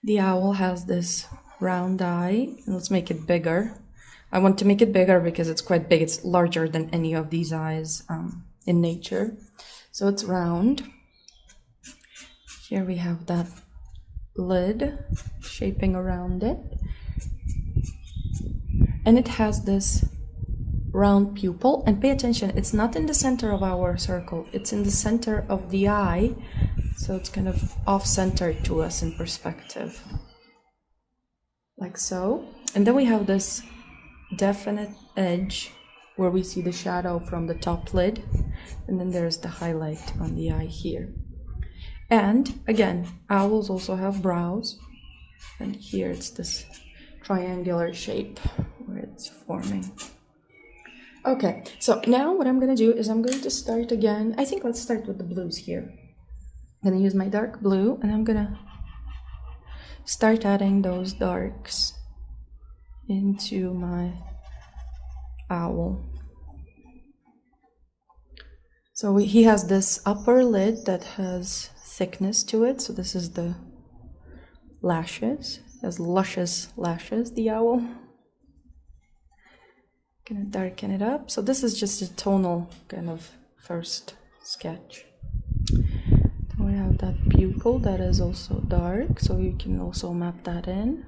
The owl has this round eye. Let's make it bigger. I want to make it bigger because it's quite big. It's larger than any of these eyes in nature. So it's round. Here we have that lid shaping around it. And it has this round pupil. And pay attention, it's not in the center of our circle. It's in the center of the eye. So it's kind of off-centered to us in perspective. Like so. And then we have this definite edge where we see the shadow from the top lid. And then there's the highlight on the eye here. And again, owls also have brows. And here it's this triangular shape where it's forming. Okay, so now what I'm going to do is I'm going to start again. I think let's start with the blues here. I'm going to use my dark blue and I'm going to start adding those darks into my owl. So he has this upper lid that has thickness to it. So this is the lashes. He has luscious lashes, the owl. Gonna darken it up. So this is just a tonal kind of first sketch. Then we have that pupil that is also dark, so you can also map that in,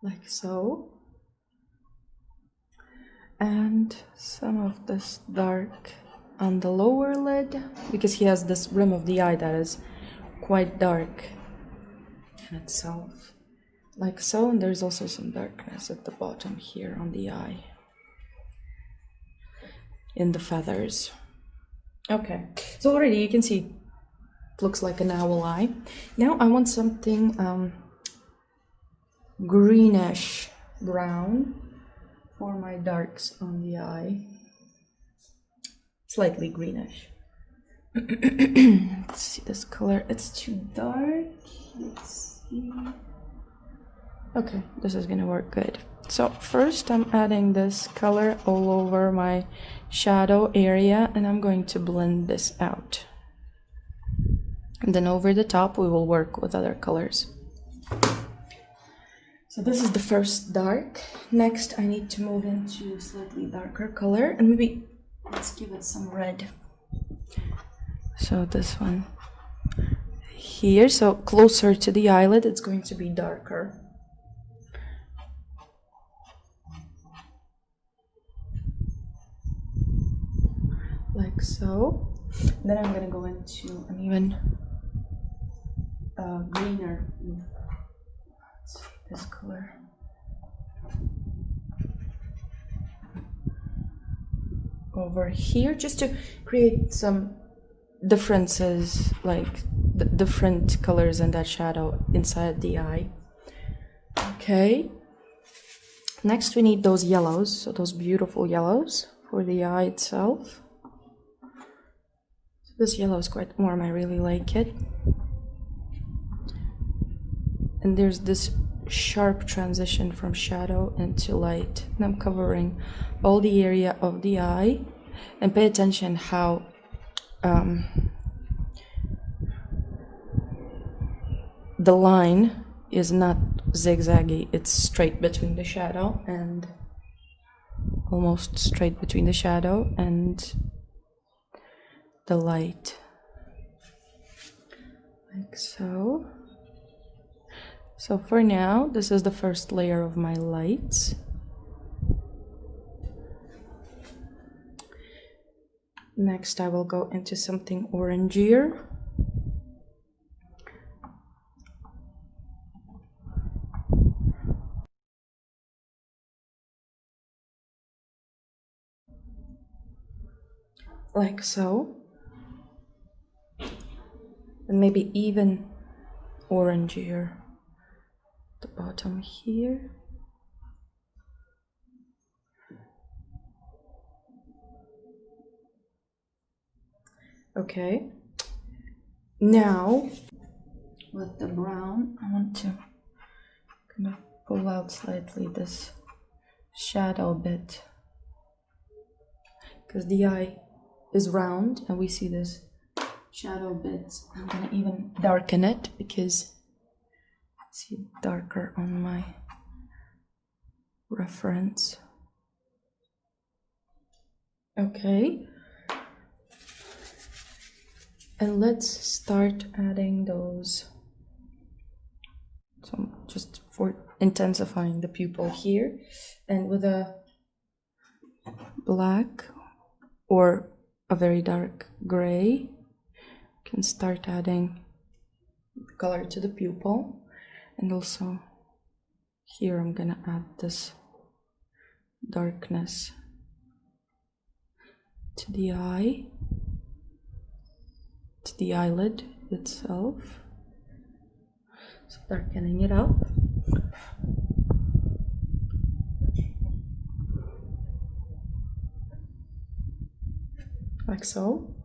like so. And some of this dark on the lower lid, because he has this rim of the eye that is quite dark in itself, like so. And there's also some darkness at the bottom here on the eye, in the feathers. Okay, so already you can see it looks like an owl eye. Now I want something greenish brown for my darks on the eye. Slightly greenish. Let's see this color. It's too dark. Let's see. Okay, this is gonna work good. So first I'm adding this color all over my shadow area and I'm going to blend this out. And then over the top we will work with other colors. So this is the first dark. Next I need to move into a slightly darker color and maybe let's give it some red. So this one here, so closer to the eyelid, it's going to be darker. Like so. Then I'm gonna go into an even greener. This color. Over here, just to create some differences, like the different colors in that shadow inside the eye. Okay. Next we need those yellows, so those beautiful yellows for the eye itself. This yellow is quite warm, I really like it. And there's this sharp transition from shadow into light. And I'm covering all the area of the eye. And pay attention how the line is not zigzaggy, it's straight between the shadow and almost straight between the shadow and the light, like so. So for now, this is the first layer of my lights. Next, I will go into something orangier. Like so. And maybe even orangier at the bottom here. Okay. Now, with the brown, I want to kind of pull out slightly this shadow bit, because the eye is round and we see this shadow bit. I'm gonna even darken it because see it darker on my reference. Okay. And let's start adding those. So just for intensifying the pupil here, and with a black or a very dark gray, you can start adding color to the pupil. And also here I'm gonna add this darkness to the eye, to the eyelid itself, so darkening it up. Like so.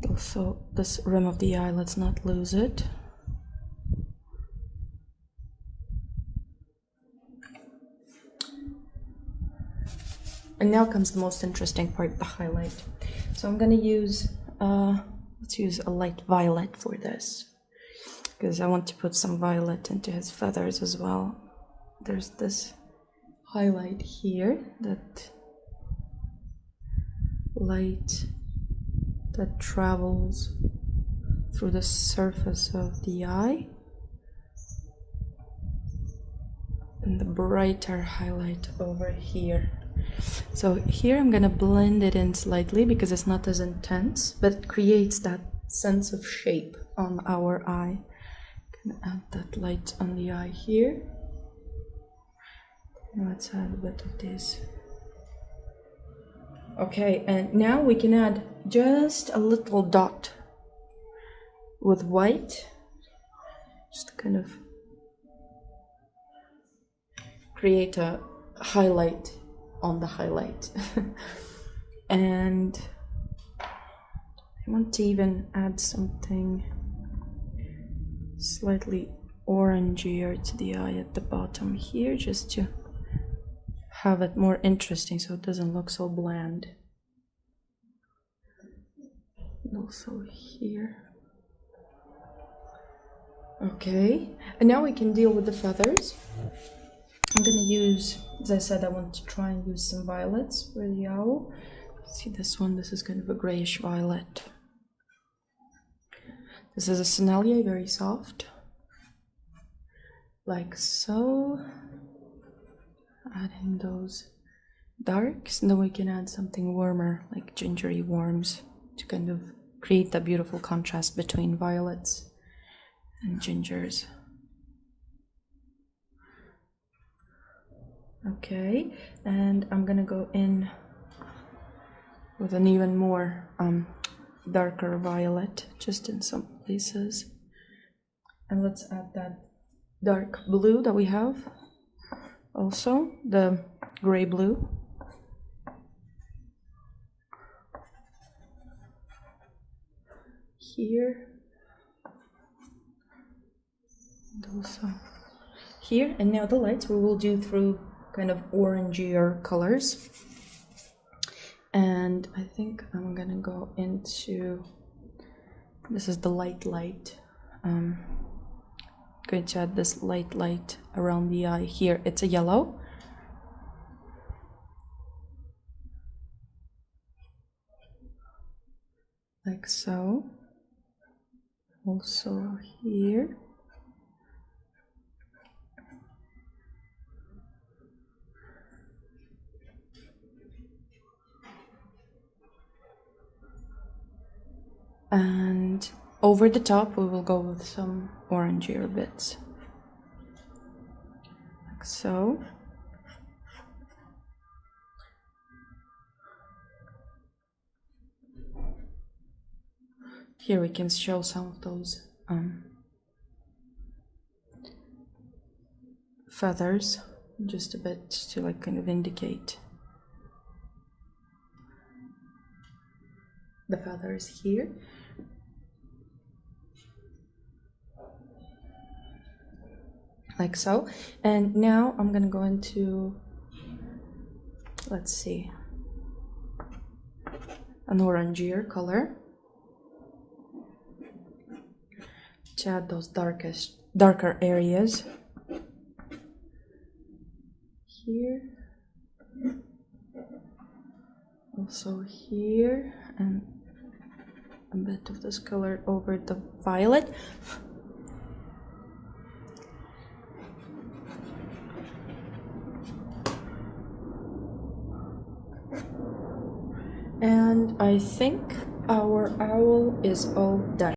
Also this rim of the eye, let's not lose it. And now comes the most interesting part, the highlight. So I'm gonna use, let's use a light violet for this, because I want to put some violet into his feathers as well. There's this highlight here, that light that travels through the surface of the eye, and the brighter highlight over here. So here I'm gonna blend it in slightly because it's not as intense, but it creates that sense of shape on our eye. Gonna add that light on the eye here. Let's add a bit of this. Okay, and now we can add just a little dot with white, just to kind of create a highlight on the highlight. And I want to even add something slightly orangier to the eye at the bottom here, just to have it more interesting so it doesn't look so bland. And also here. Okay, and now we can deal with the feathers. I'm gonna use, as I said, I want to try and use some violets for the owl. See this one, this is kind of a grayish violet. This is a Sennelier, very soft. Like so. Adding those darks, and then we can add something warmer, like gingery warms, to kind of create that beautiful contrast between violets and gingers. Okay, and I'm gonna go in with an even more darker violet, just in some places. And let's add that dark blue that we have, also the gray blue. Here, and also here. And now the lights we will do through kind of orangier colors. And I think I'm gonna go into, this is the light. Going to add this light around the eye here. It's a yellow. Like so. Also here. And over the top we will go with some orangier bits, like so. Here we can show some of those feathers, just a bit to like kind of indicate the feathers here. Like so. And now I'm gonna go into, let's see, an orangier color. to add those darker areas. Here, also here, and a bit of this color over the violet. And I think our owl is all done.